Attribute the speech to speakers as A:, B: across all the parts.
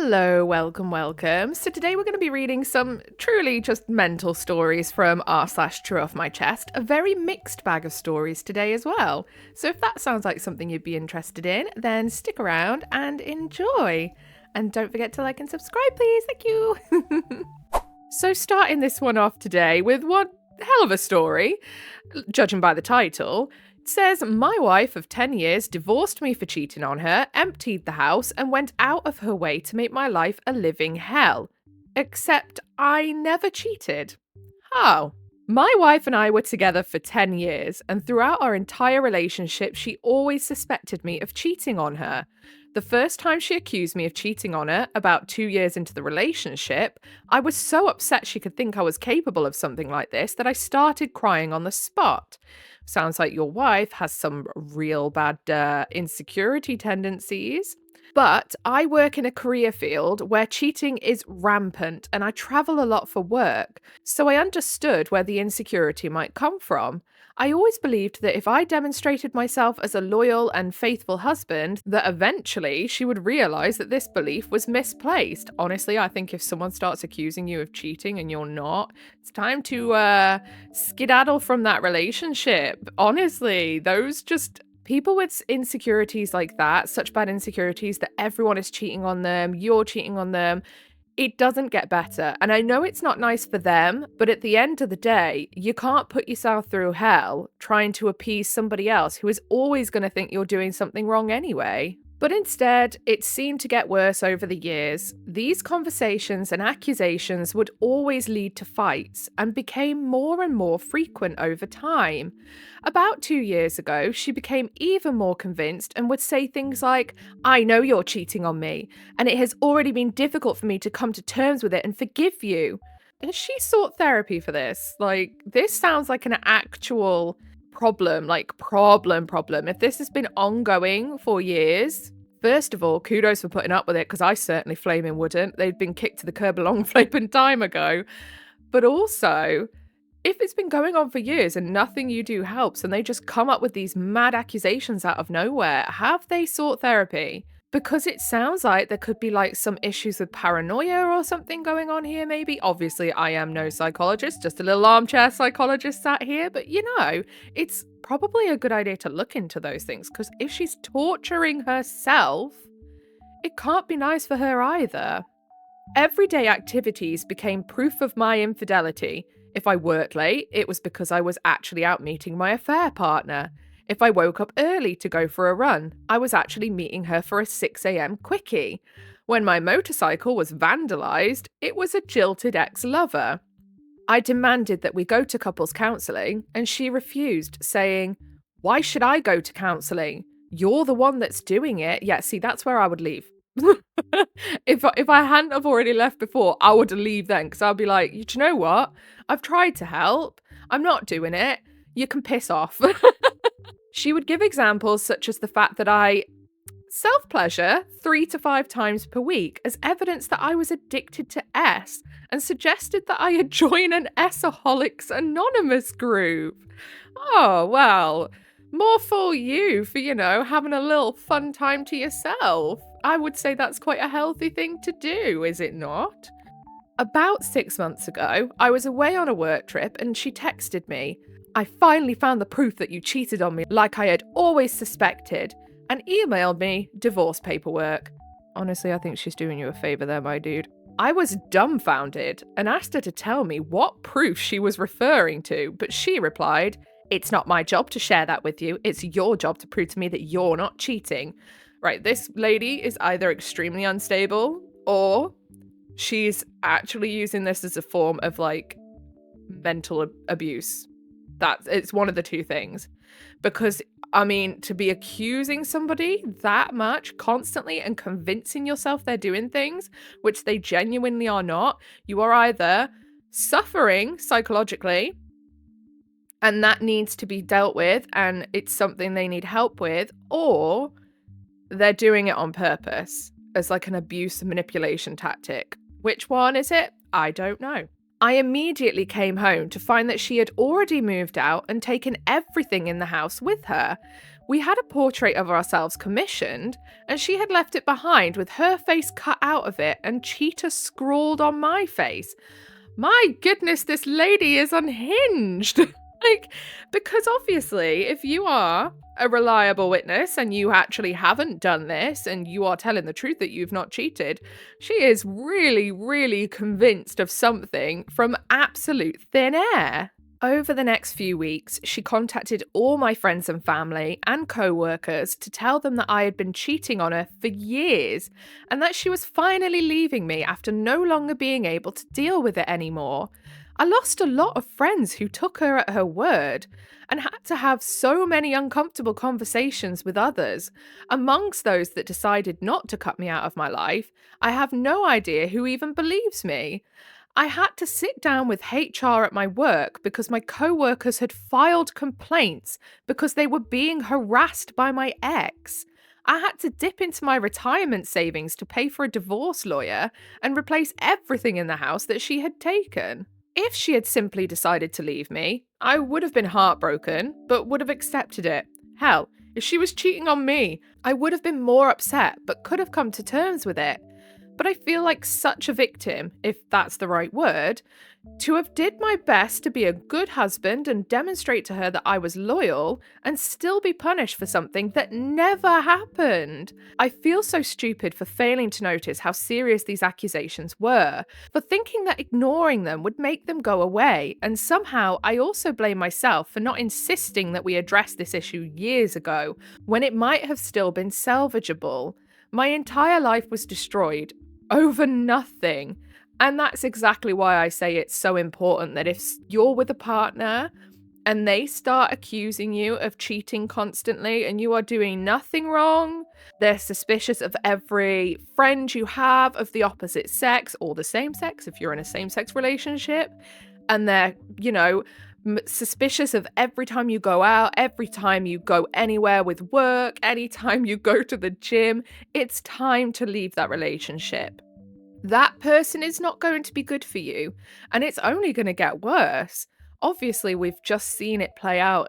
A: Hello, welcome. So today we're going to be reading some truly just mental stories from r/TrueOffMyChest. A very mixed bag of stories today as well. So if that sounds like something you'd be interested in, then stick around and enjoy. And don't forget to like and subscribe, please. Thank you. So starting this one off today with one hell of a story, judging by the title. It says, my wife of 10 years divorced me for cheating on her, emptied the house, and went out of her way to make my life a living hell. Except I never cheated. Oh. My wife and I were together for 10 years, and throughout our entire relationship, she always suspected me of cheating on her. The first time she accused me of cheating on her, about 2 years into the relationship, I was so upset she could think I was capable of something like this that I started crying on the spot. Sounds like your wife has some real bad insecurity tendencies. But I work in a career field where cheating is rampant and I travel a lot for work, so I understood where the insecurity might come from. I always believed that if I demonstrated myself as a loyal and faithful husband, that eventually she would realize that this belief was misplaced. Honestly, I think if someone starts accusing you of cheating and you're not, it's time to skedaddle from that relationship. Honestly, people with insecurities like that, such bad insecurities that everyone is cheating on them, you're cheating on them, it doesn't get better. And I know it's not nice for them, but at the end of the day, you can't put yourself through hell trying to appease somebody else who is always going to think you're doing something wrong anyway. But instead, it seemed to get worse over the years. These conversations and accusations would always lead to fights and became more and more frequent over time. About 2 years ago, she became even more convinced and would say things like, I know you're cheating on me, and it has already been difficult for me to come to terms with it and forgive you. And she sought therapy for this. This sounds like an actual problem. If this has been ongoing for years, first of all, kudos for putting up with it, because I certainly flaming wouldn't. They'd been kicked to the curb a long flipping time ago. But also, if it's been going on for years and nothing you do helps and they just come up with these mad accusations out of nowhere, have they sought therapy? Because it sounds like there could be some issues with paranoia or something going on here, maybe. Obviously, I am no psychologist, just a little armchair psychologist sat here. But it's probably a good idea to look into those things, because if she's torturing herself, it can't be nice for her either. Everyday activities became proof of my infidelity. If I worked late, it was because I was actually out meeting my affair partner. If I woke up early to go for a run, I was actually meeting her for a 6 a.m. quickie. When my motorcycle was vandalised, it was a jilted ex-lover. I demanded that we go to couples counselling, and she refused, saying, why should I go to counselling? You're the one that's doing it. Yeah, see, that's where I would leave. If I hadn't have already left before, I would leave then, because I'd be like, do you know what? I've tried to help. I'm not doing it. You can piss off. She would give examples such as the fact that I self-pleasure 3 to 5 times per week as evidence that I was addicted to S, and suggested that I join an S-aholics Anonymous group. Oh, well, more for you for, having a little fun time to yourself. I would say that's quite a healthy thing to do, is it not? About 6 months ago, I was away on a work trip and she texted me, I finally found the proof that you cheated on me like I had always suspected, and emailed me divorce paperwork. Honestly, I think she's doing you a favour there, my dude. I was dumbfounded and asked her to tell me what proof she was referring to, but she replied, it's not my job to share that with you. It's your job to prove to me that you're not cheating. Right, this lady is either extremely unstable or she's actually using this as a form of mental abuse. It's one of the two things. Because, to be accusing somebody that much constantly and convincing yourself they're doing things which they genuinely are not, you are either suffering psychologically and that needs to be dealt with and it's something they need help with, or they're doing it on purpose as an abuse and manipulation tactic. Which one is it? I don't know. I immediately came home to find that she had already moved out and taken everything in the house with her. We had a portrait of ourselves commissioned, and she had left it behind with her face cut out of it and cheetah scrawled on my face. My goodness, this lady is unhinged. Because obviously, if you are a reliable witness and you actually haven't done this and you are telling the truth that you've not cheated, she is really, really convinced of something from absolute thin air. Over the next few weeks, she contacted all my friends and family and co-workers to tell them that I had been cheating on her for years and that she was finally leaving me after no longer being able to deal with it anymore. I lost a lot of friends who took her at her word and had to have so many uncomfortable conversations with others. Amongst those that decided not to cut me out of my life, I have no idea who even believes me. I had to sit down with HR at my work because my co-workers had filed complaints because they were being harassed by my ex. I had to dip into my retirement savings to pay for a divorce lawyer and replace everything in the house that she had taken. If she had simply decided to leave me, I would have been heartbroken, but would have accepted it. Hell, if she was cheating on me, I would have been more upset, but could have come to terms with it. But I feel like such a victim, if that's the right word, to have did my best to be a good husband and demonstrate to her that I was loyal and still be punished for something that never happened. I feel so stupid for failing to notice how serious these accusations were, for thinking that ignoring them would make them go away, and somehow I also blame myself for not insisting that we address this issue years ago, when it might have still been salvageable. My entire life was destroyed over nothing. And that's exactly why I say it's so important that if you're with a partner and they start accusing you of cheating constantly and you are doing nothing wrong, they're suspicious of every friend you have of the opposite sex or the same sex if you're in a same-sex relationship, and they're, suspicious of every time you go out, every time you go anywhere with work, anytime you go to the gym, it's time to leave that relationship. That person is not going to be good for you, and it's only going to get worse. Obviously, we've just seen it play out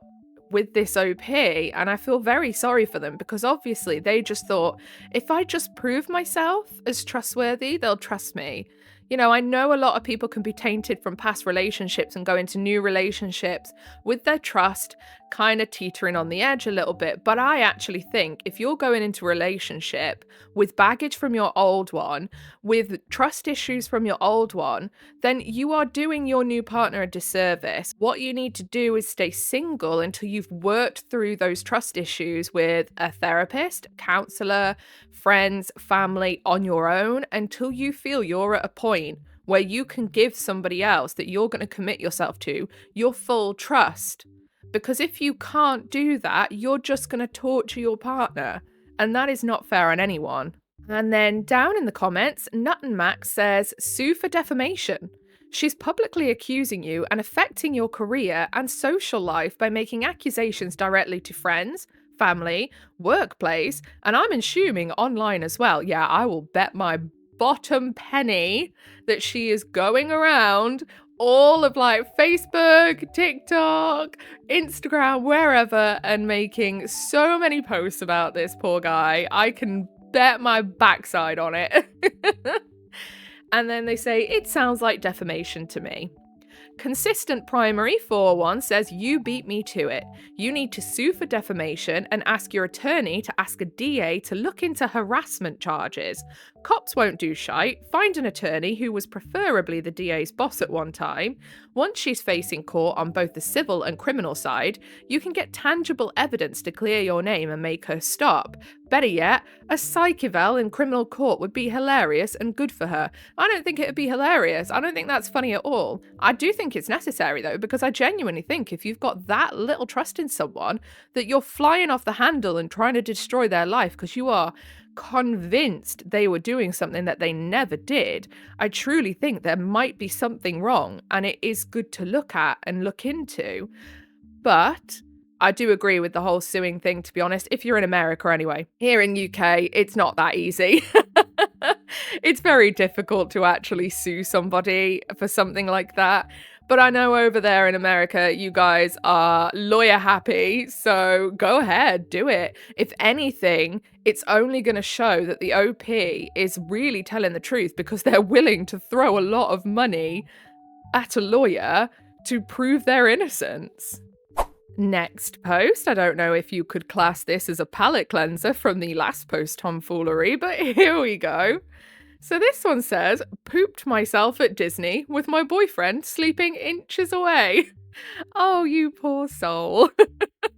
A: with this OP, and I feel very sorry for them because obviously they just thought, if I just prove myself as trustworthy, they'll trust me. I know a lot of people can be tainted from past relationships and go into new relationships with their trust kind of teetering on the edge a little bit. But I actually think if you're going into a relationship with baggage from your old one, with trust issues from your old one, then you are doing your new partner a disservice. What you need to do is stay single until you've worked through those trust issues with a therapist, counselor, friends, family on your own, until you feel you're at a point where you can give somebody else that you're going to commit yourself to your full trust. Because if you can't do that, you're just going to torture your partner, and that is not fair on anyone. And then down in the comments, Nut and Max says, sue for defamation. She's publicly accusing you and affecting your career and social life by making accusations directly to friends, family, workplace, and I'm assuming online as well. Yeah, I will bet my bottom penny that she is going around all of Facebook, TikTok, Instagram, wherever, and making so many posts about this poor guy. I can bet my backside on it. And then they say, it sounds like defamation to me. Consistent Primary 4-1 says you beat me to it. You need to sue for defamation and ask your attorney to ask a DA to look into harassment charges. Cops won't do shite. Find an attorney who was preferably the DA's boss at one time. Once she's facing court on both the civil and criminal side, you can get tangible evidence to clear your name and make her stop. Better yet, a psych eval in criminal court would be hilarious and good for her. I don't think it would be hilarious. I don't think that's funny at all. I do think it's necessary though, because I genuinely think if you've got that little trust in someone that you're flying off the handle and trying to destroy their life because you are convinced they were doing something that they never did, I truly think there might be something wrong, and it is good to look at and look into. But I do agree with the whole suing thing, to be honest, if you're in America anyway. Here in UK, it's not that easy. It's very difficult to actually sue somebody for something like that. But I know over there in America, you guys are lawyer happy, so go ahead, do it. If anything, it's only going to show that the OP is really telling the truth because they're willing to throw a lot of money at a lawyer to prove their innocence. Next post. I don't know if you could class this as a palate cleanser from the last post tomfoolery, but here we go. So this one says, pooped myself at Disney with my boyfriend sleeping inches away. Oh, you poor soul. I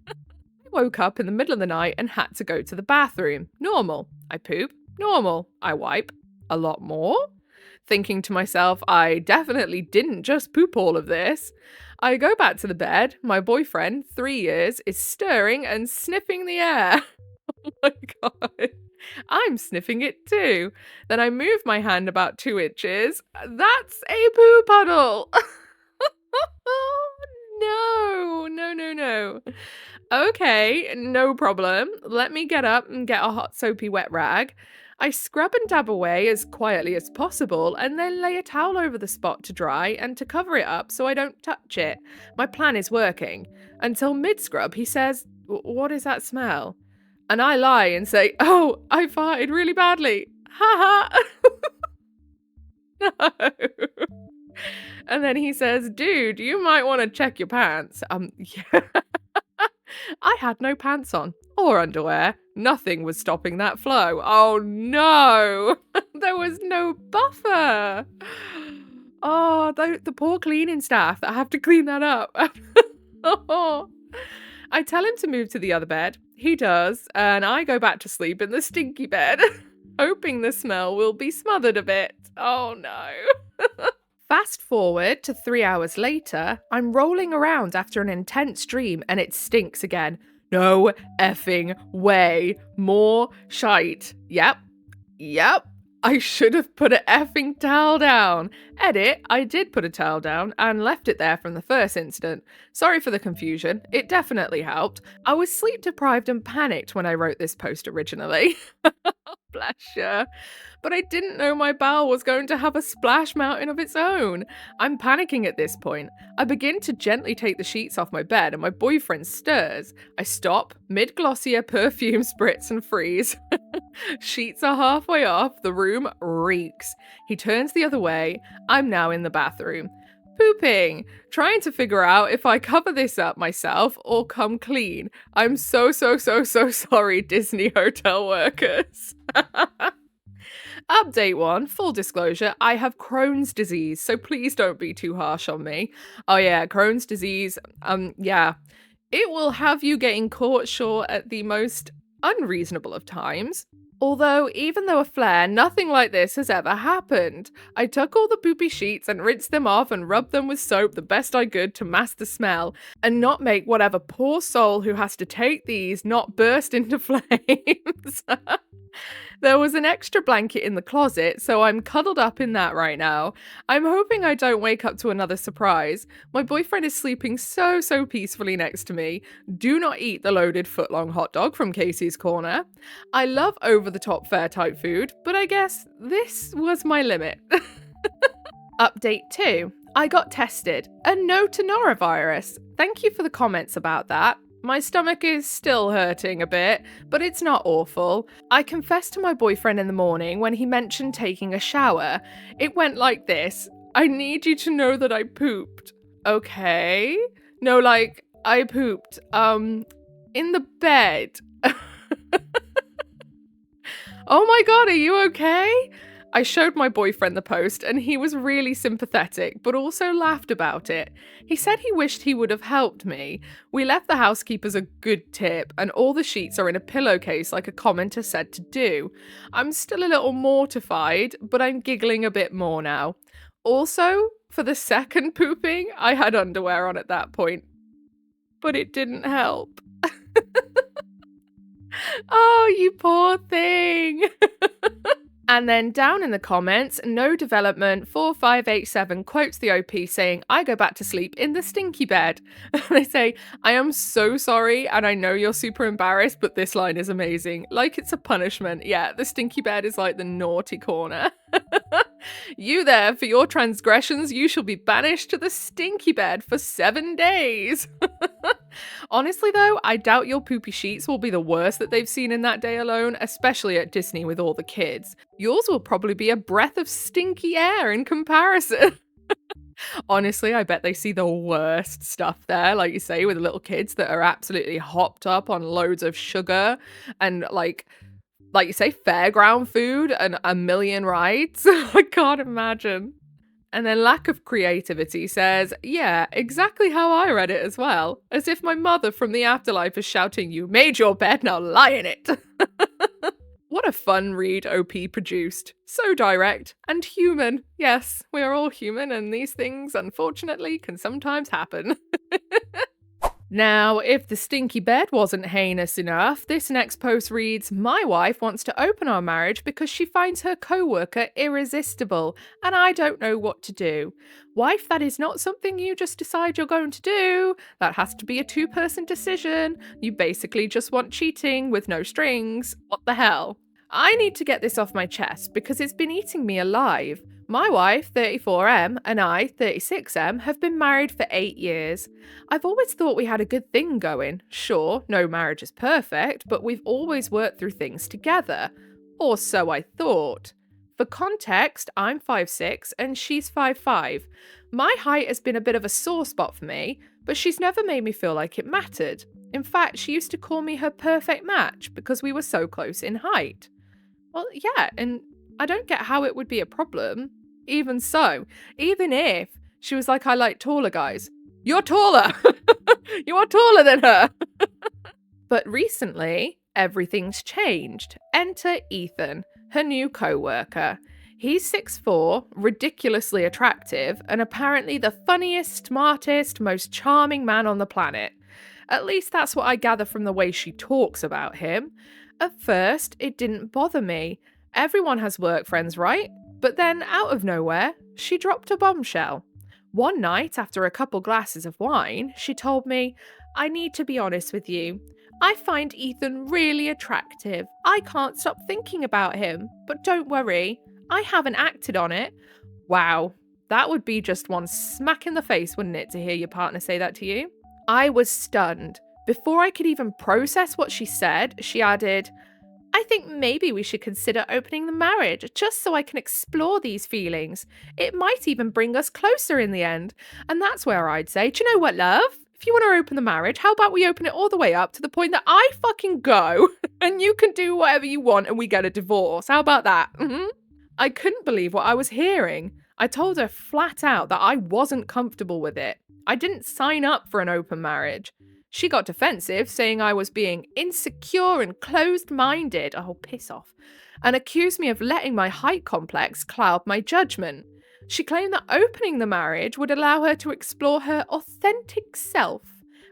A: woke up in the middle of the night and had to go to the bathroom. Normal. I poop. Normal. I wipe. A lot more. Thinking to myself, I definitely didn't just poop all of this. I go back to the bed. My boyfriend, 3 years, is stirring and sniffing the air. Oh my God. I'm sniffing it too. Then I move my hand about 2 inches. That's a poo puddle. No. Okay, no problem. Let me get up and get a hot soapy wet rag. I scrub and dab away as quietly as possible and then lay a towel over the spot to dry and to cover it up so I don't touch it. My plan is working. Until mid-scrub, he says, "What is that smell?" And I lie and say, "Oh, I farted really badly. Ha ha." No. And then he says, "Dude, you might want to check your pants." Yeah. I had no pants on or underwear. Nothing was stopping that flow. Oh no, there was no buffer. Oh, the poor cleaning staff that have to clean that up. Oh. I tell him to move to the other bed. He does, and I go back to sleep in the stinky bed, hoping the smell will be smothered a bit. Oh no. Fast forward to 3 hours later, I'm rolling around after an intense dream and it stinks again. No effing way. More shite. Yep. I should have put an effing towel down. Edit, I did put a towel down and left it there from the first incident. Sorry for the confusion. It definitely helped. I was sleep deprived and panicked when I wrote this post originally. Bless you. But I didn't know my bowel was going to have a splash mountain of its own. I'm panicking at this point. I begin to gently take the sheets off my bed and my boyfriend stirs. I stop, mid-glossier perfume spritz and freeze. Sheets are halfway off, the room reeks. He turns the other way. I'm now in the bathroom. Pooping, trying to figure out if I cover this up myself or come clean. I'm so sorry, Disney hotel workers. Update 1, full disclosure, I have Crohn's disease, so please don't be too harsh on me. Oh yeah, Crohn's disease, yeah. It will have you getting caught short at the most unreasonable of times. Although, even though a flare, nothing like this has ever happened. I took all the poopy sheets and rinsed them off and rubbed them with soap the best I could to mask the smell and not make whatever poor soul who has to take these not burst into flames. There was an extra blanket in the closet, so I'm cuddled up in that right now. I'm hoping I don't wake up to another surprise. My boyfriend is sleeping so peacefully next to me. Do not eat the loaded foot-long hot dog from Casey's Corner. I love over-the-top fair-type food, but I guess this was my limit. Update 2. I got tested. A no to norovirus. Thank you for the comments about that. My stomach is still hurting a bit, but it's not awful. I confessed to my boyfriend in the morning when he mentioned taking a shower. It went like this. I need you to know that I pooped. Okay. No, like, I pooped, in the bed. Oh my God, are you okay? I showed my boyfriend the post and he was really sympathetic, but also laughed about it. He said he wished he would have helped me. We left the housekeepers a good tip and all the sheets are in a pillowcase like a commenter said to do. I'm still a little mortified, but I'm giggling a bit more now. Also, for the second pooping, I had underwear on at that point, but it didn't help. Oh, you poor thing. And then down in the comments, No Development 4587 quotes the OP saying, I go back to sleep in the stinky bed. They say, I am so sorry and I know you're super embarrassed, but this line is amazing. Like it's a punishment. Yeah, the stinky bed is like the naughty corner. You there, for your transgressions, you shall be banished to the stinky bed for 7 days. Honestly, though, I doubt your poopy sheets will be the worst that they've seen in that day alone, especially at Disney with all the kids. Yours will probably be a breath of stinky air in comparison. Honestly, I bet they see the worst stuff there, like you say, with little kids that are absolutely hopped up on loads of sugar and like you say, fairground food and a million rides. I can't imagine. And then lack of creativity says, yeah, exactly how I read it as well. As if my mother from the afterlife is shouting, you made your bed, now lie in it. What a fun read OP produced. So direct and human. Yes, we are all human and these things, unfortunately, can sometimes happen. Now, if the stinky bed wasn't heinous enough, this next post reads, my wife wants to open our marriage because she finds her co-worker irresistible, and I don't know what to do. Wife, that is not something you just decide you're going to do. That has to be a two-person decision. You basically just want cheating with no strings. What the hell? I need to get this off my chest because it's been eating me alive. My wife, 34M, and I, 36M, have been married for 8 years. I've always thought we had a good thing going. Sure, no marriage is perfect, but we've always worked through things together. Or so I thought. For context, I'm 5'6" and she's 5'5". My height has been a bit of a sore spot for me, but she's never made me feel like it mattered. In fact, she used to call me her perfect match because we were so close in height. Well, yeah, and I don't get how it would be a problem. Even so, even if she was like, I like taller guys. You're taller! You are taller than her! But recently, everything's changed. Enter Ethan, her new co-worker. He's 6'4", ridiculously attractive, and apparently the funniest, smartest, most charming man on the planet. At least that's what I gather from the way she talks about him. At first, it didn't bother me. Everyone has work friends, right? But then, out of nowhere, she dropped a bombshell. One night, after a couple glasses of wine, she told me, I need to be honest with you. I find Ethan really attractive. I can't stop thinking about him. But don't worry, I haven't acted on it. Wow, that would be just one smack in the face, wouldn't it, to hear your partner say that to you? I was stunned. Before I could even process what she said, she added, I think maybe we should consider opening the marriage, just so I can explore these feelings. It might even bring us closer in the end. And that's where I'd say, do you know what, love? If you want to open the marriage, how about we open it all the way up to the point that I fucking go and you can do whatever you want and we get a divorce. How about that? I couldn't believe what I was hearing. I told her flat out that I wasn't comfortable with it. I didn't sign up for an open marriage. She got defensive, saying I was being insecure and closed-minded, oh piss off, and accused me of letting my height complex cloud my judgment. She claimed that opening the marriage would allow her to explore her authentic self,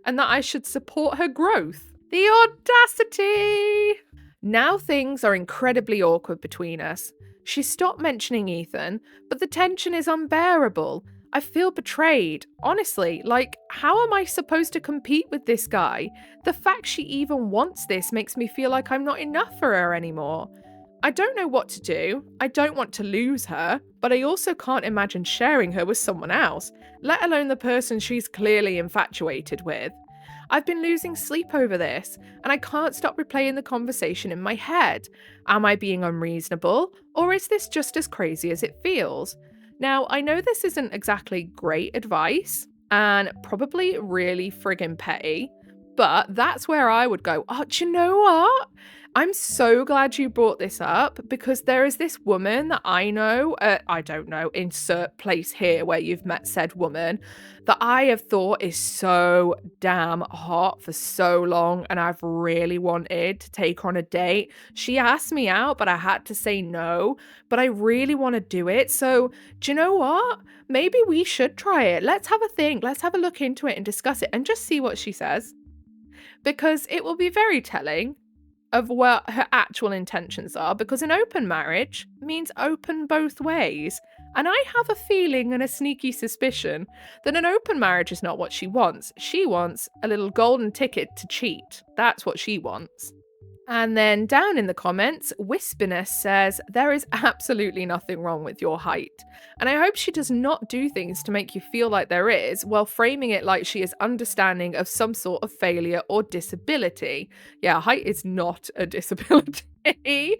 A: and that I should support her growth. The audacity! Now things are incredibly awkward between us. She stopped mentioning Ethan, but the tension is unbearable. I feel betrayed. Honestly, like, how am I supposed to compete with this guy? The fact she even wants this makes me feel like I'm not enough for her anymore. I don't know what to do. I don't want to lose her, but I also can't imagine sharing her with someone else, let alone the person she's clearly infatuated with. I've been losing sleep over this, and I can't stop replaying the conversation in my head. Am I being unreasonable, or is this just as crazy as it feels? Now, I know this isn't exactly great advice, and probably really friggin' petty, but that's where I would go, oh, do you know what? I'm so glad you brought this up, because there is this woman that I know, I don't know, insert place here where you've met said woman, that I have thought is so damn hot for so long, and I've really wanted to take her on a date. She asked me out, but I had to say no, but I really want to do it. So do you know what? Maybe we should try it. Let's have a think. Let's have a look into it and discuss it and just see what she says, because it will be very telling of what her actual intentions are, because an open marriage means open both ways. And I have a feeling and a sneaky suspicion that an open marriage is not what she wants. She wants a little golden ticket to cheat. That's what she wants. And then down in the comments, Wispiness says, there is absolutely nothing wrong with your height. And I hope she does not do things to make you feel like there is, while framing it like she is understanding of some sort of failure or disability. Yeah, height is not a disability.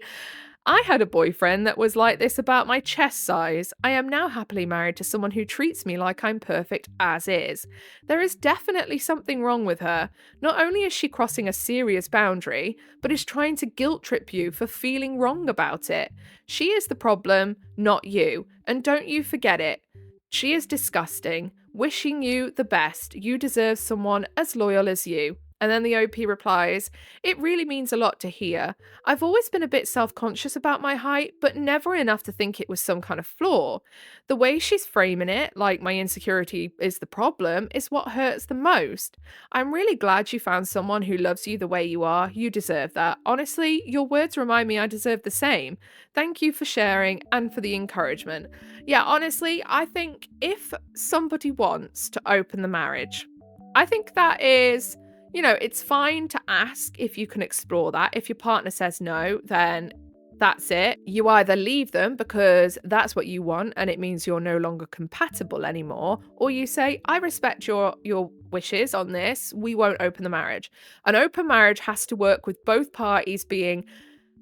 A: I had a boyfriend that was like this about my chest size. I am now happily married to someone who treats me like I'm perfect as is. There is definitely something wrong with her. Not only is she crossing a serious boundary, but is trying to guilt trip you for feeling wrong about it. She is the problem, not you. And don't you forget it. She is disgusting. Wishing you the best. You deserve someone as loyal as you. And then the OP replies, it really means a lot to hear. I've always been a bit self-conscious about my height, but never enough to think it was some kind of flaw. The way she's framing it, like my insecurity is the problem, is what hurts the most. I'm really glad you found someone who loves you the way you are. You deserve that. Honestly, your words remind me I deserve the same. Thank you for sharing and for the encouragement. Yeah, honestly, I think if somebody wants to open the marriage, I think that is... it's fine to ask if you can explore that. If your partner says no, then that's it. You either leave them because that's what you want and it means you're no longer compatible anymore, or you say, I respect your wishes on this. We won't open the marriage. An open marriage has to work with both parties being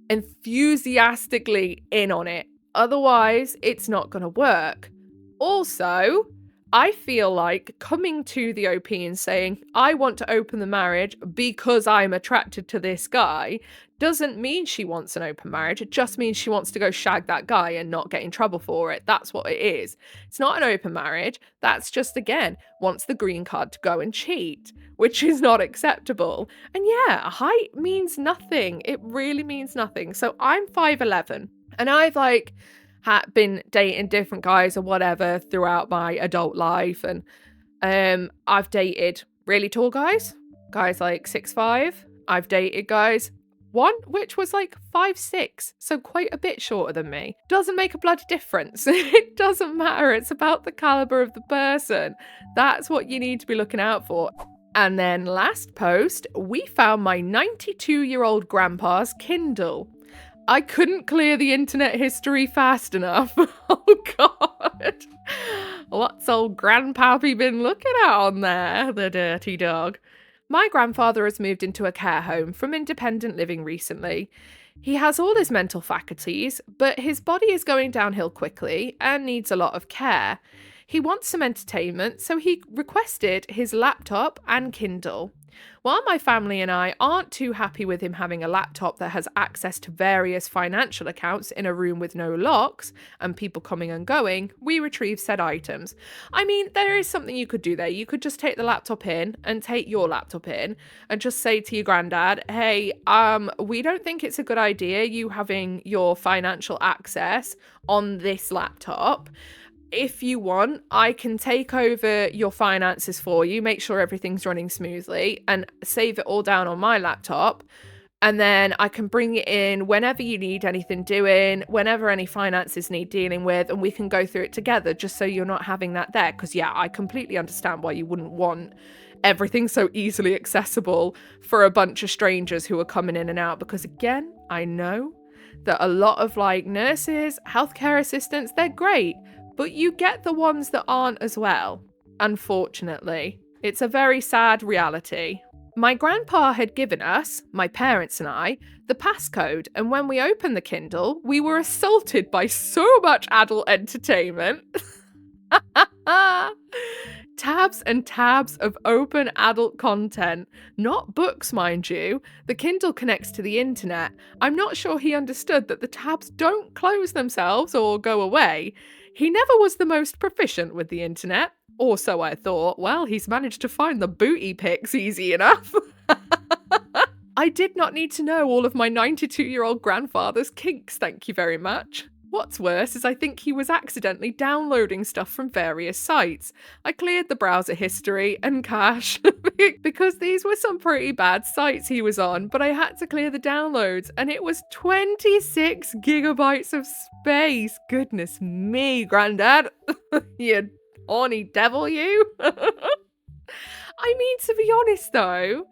A: enthusiastically in on it. Otherwise, it's not going to work. Also, I feel like coming to the OP and saying, I want to open the marriage because I'm attracted to this guy, doesn't mean she wants an open marriage. It just means she wants to go shag that guy and not get in trouble for it. That's what it is. It's not an open marriage. That's just, again, wants the green card to go and cheat, which is not acceptable. And yeah, height means nothing. It really means nothing. So I'm 5'11", and I've been dating different guys or whatever throughout my adult life, and I've dated really tall guys like 6'5". I've dated guys, one which was like 5'6", so quite a bit shorter than me. Doesn't make a bloody difference. It doesn't matter. It's about the caliber of the person. That's what you need to be looking out for. And then last post, we found my 92-year-old grandpa's Kindle. I couldn't clear the internet history fast enough. Oh, God. What's old Grandpappy been looking at on there, the dirty dog? My grandfather has moved into a care home from independent living recently. He has all his mental faculties, but his body is going downhill quickly and needs a lot of care. He wants some entertainment, so he requested his laptop and Kindle. While my family and I aren't too happy with him having a laptop that has access to various financial accounts in a room with no locks and people coming and going, we retrieve said items. I mean, there is something you could do there. You could just take the laptop in and take your laptop in and just say to your granddad, hey, we don't think it's a good idea you having your financial access on this laptop. If you want, I can take over your finances for you, make sure everything's running smoothly, and save it all down on my laptop. And then I can bring it in whenever you need anything doing, whenever any finances need dealing with, and we can go through it together just so you're not having that there. Because, yeah, I completely understand why you wouldn't want everything so easily accessible for a bunch of strangers who are coming in and out. Because, again, I know that a lot of nurses, healthcare assistants, they're great. But you get the ones that aren't as well, unfortunately. It's a very sad reality. My grandpa had given us, my parents and I, the passcode, and when we opened the Kindle, we were assaulted by so much adult entertainment. Tabs and tabs of open adult content. Not books, mind you. The Kindle connects to the internet. I'm not sure he understood that the tabs don't close themselves or go away. He never was the most proficient with the internet, or so I thought. Well, he's managed to find the booty pics easy enough. I did not need to know all of my 92-year-old grandfather's kinks, thank you very much. What's worse is I think he was accidentally downloading stuff from various sites. I cleared the browser history and cache because these were some pretty bad sites he was on, but I had to clear the downloads and it was 26 gigabytes of space. Goodness me, Grandad. You horny devil, you. I mean, to be honest though,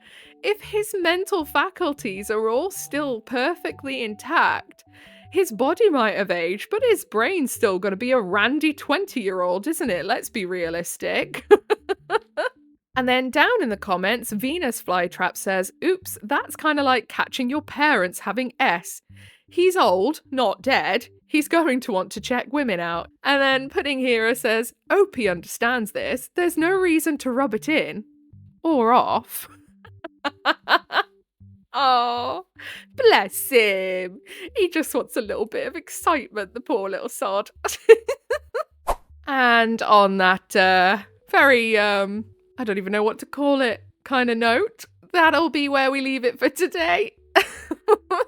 A: if his mental faculties are all still perfectly intact, his body might have aged, but his brain's still going to be a randy 20-year-old, isn't it? Let's be realistic. And then down in the comments, Venus Flytrap says, oops, that's kind of like catching your parents having S. He's old, not dead. He's going to want to check women out. And then Pudding Hero says, Opie understands this. There's no reason to rub it in. Or off. Oh, bless him. He just wants a little bit of excitement, the poor little sod. And on that very, I don't even know what to call it, kind of note, that'll be where we leave it for today.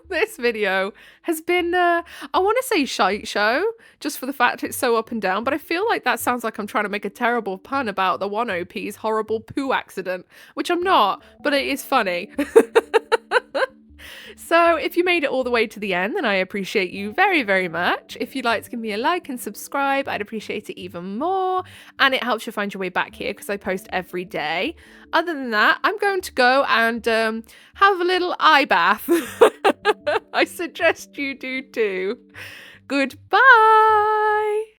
A: This video has been, I want to say shite show, just for the fact it's so up and down, but I feel like that sounds like I'm trying to make a terrible pun about the one OP's horrible poo accident, which I'm not, but it is funny. So if you made it all the way to the end, then I appreciate you very, very much. If you'd like to give me a like and subscribe, I'd appreciate it even more. And it helps you find your way back here because I post every day. Other than that, I'm going to go and have a little eye bath. I suggest you do too. Goodbye.